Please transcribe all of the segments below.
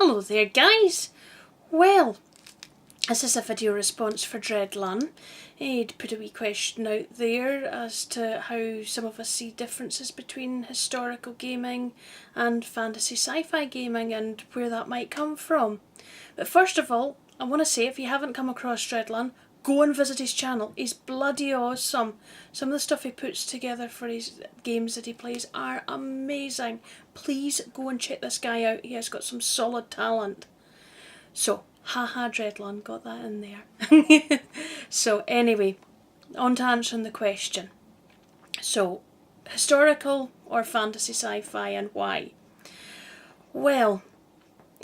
Hello there guys! Well, this is a video response for Dread Lunn. I'd put a wee question out there as to how some of us see differences between historical gaming and fantasy sci-fi gaming and where that might come from. But first of all, I want to say if you haven't come across Dread Lunn, go and visit his channel. He's bloody awesome. Some of the stuff he puts together for his games that he plays are amazing. Please go and check this guy out. He has got some solid talent. So, haha Dread Lunn, got that in there. So anyway, on to answering the question. So, historical or fantasy sci-fi and why? Well,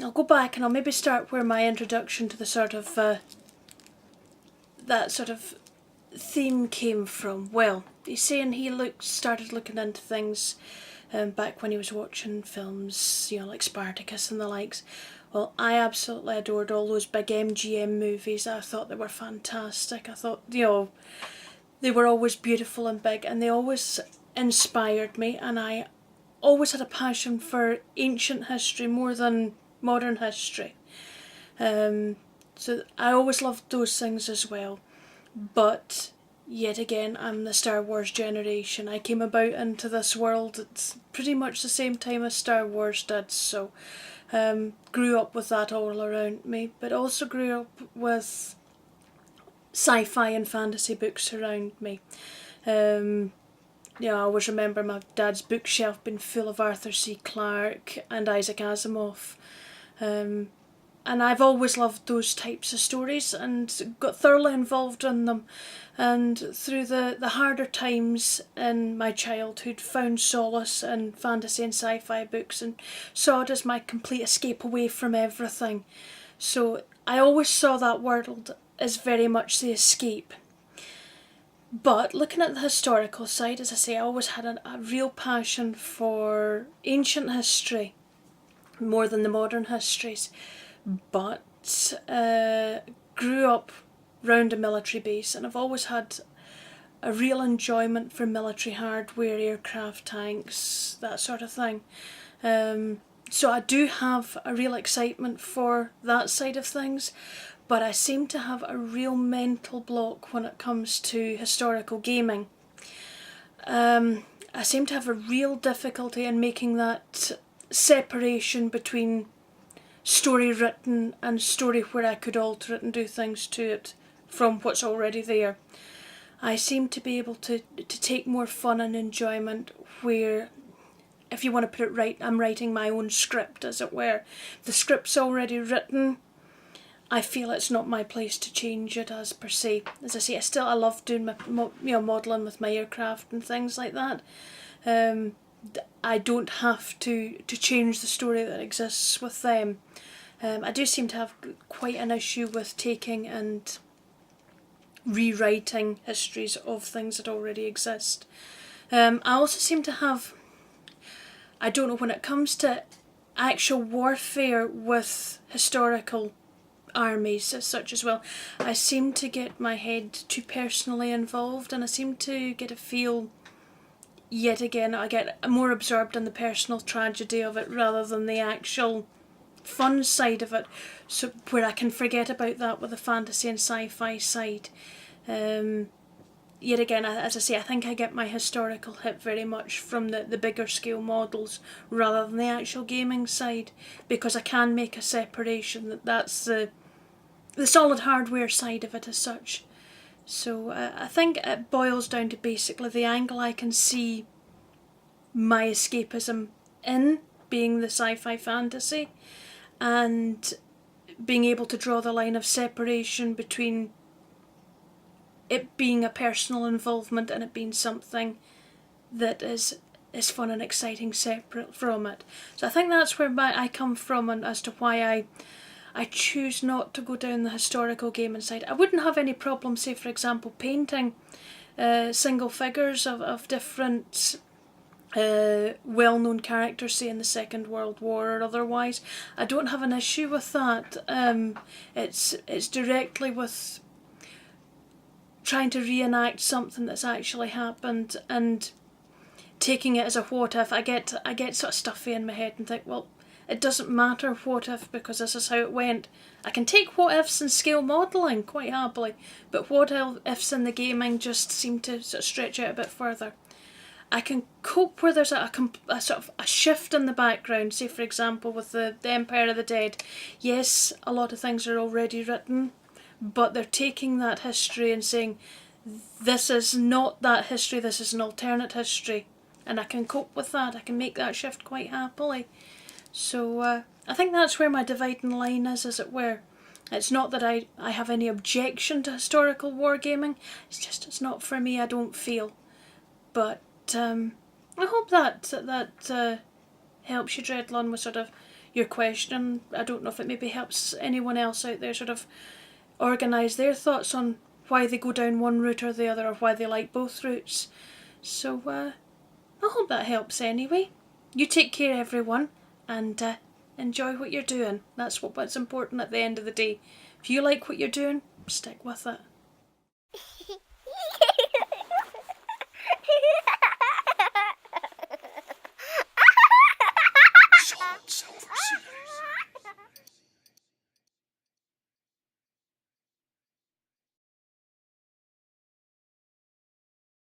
I'll go back and I'll maybe start where my introduction to the sort of that sort of theme came from. Well, he's saying he started looking into things back when he was watching films, you know, like Spartacus and the likes. Well, I absolutely adored all those big MGM movies. I thought they were fantastic. I thought, you know, they were always beautiful and big and they always inspired me, and I always had a passion for ancient history more than modern history. So I always loved those things as well. But yet again, I'm the Star Wars generation. I came about into this world at pretty much the same time as Star Wars did, so grew up with that all around me, but also grew up with sci-fi and fantasy books around me. You know, I always remember my dad's bookshelf being full of Arthur C. Clarke and Isaac Asimov. And I've always loved those types of stories and got thoroughly involved in them. And through the harder times in my childhood, found solace in fantasy and sci-fi books and saw it as my complete escape away from everything. So I always saw that world as very much the escape. But looking at the historical side, as I say, I always had a real passion for ancient history more than the modern histories. But grew up round a military base, and I've always had a real enjoyment for military hardware, aircraft, tanks, that sort of thing. So I do have a real excitement for that side of things, but I seem to have a real mental block when it comes to historical gaming. I seem to have a real difficulty in making that separation between story written and story where I could alter it and do things to it from what's already there. I seem to be able to take more fun and enjoyment where, if you want to put it right, I'm writing my own script, as it were. The script's already written. I feel it's not my place to change it as per se. As I say, I love doing my modelling with my aircraft and things like that. I don't have to change the story that exists with them. I do seem to have quite an issue with taking and rewriting histories of things that already exist. I also seem to have, I don't know, when it comes to actual warfare with historical armies as such as well, I seem to get my head too personally involved, and I seem to get a feel, yet again, I get more absorbed in the personal tragedy of it rather than the actual fun side of it, so where I can forget about that with the fantasy and sci-fi side. Yet again, as I say, I think I get my historical hit very much from the bigger scale models rather than the actual gaming side, because I can make a separation that's the solid hardware side of it as such. So I think it boils down to basically the angle I can see my escapism in being the sci-fi fantasy, and being able to draw the line of separation between it being a personal involvement and it being something that is fun and exciting separate from it. So I think that's where I come from, and as to why I choose not to go down the historical gaming side. I wouldn't have any problem, say for example, painting single figures of different well-known characters, say in the Second World War or otherwise. I don't have an issue with that. It's directly with trying to reenact something that's actually happened and taking it as a what if. I get sort of stuffy in my head and think, well, it doesn't matter what if because this is how it went. I can take what ifs and scale modelling quite happily, but what ifs in the gaming just seem to sort of stretch out a bit further. I can cope where there's a sort of a shift in the background, say for example with the Empire of the Dead. Yes, a lot of things are already written, but they're taking that history and saying, this is not that history, this is an alternate history. And I can cope with that, I can make that shift quite happily. So I think that's where my dividing line is, as it were. It's not that I have any objection to historical wargaming, it's just it's not for me, I don't feel. But I hope that helps you, Dread Lunn, with sort of your question. I don't know if it maybe helps anyone else out there sort of organise their thoughts on why they go down one route or the other, or why they like both routes. So I hope that helps anyway. You take care, everyone, and enjoy what you're doing. That's what's important at the end of the day. If you like what you're doing, stick with it.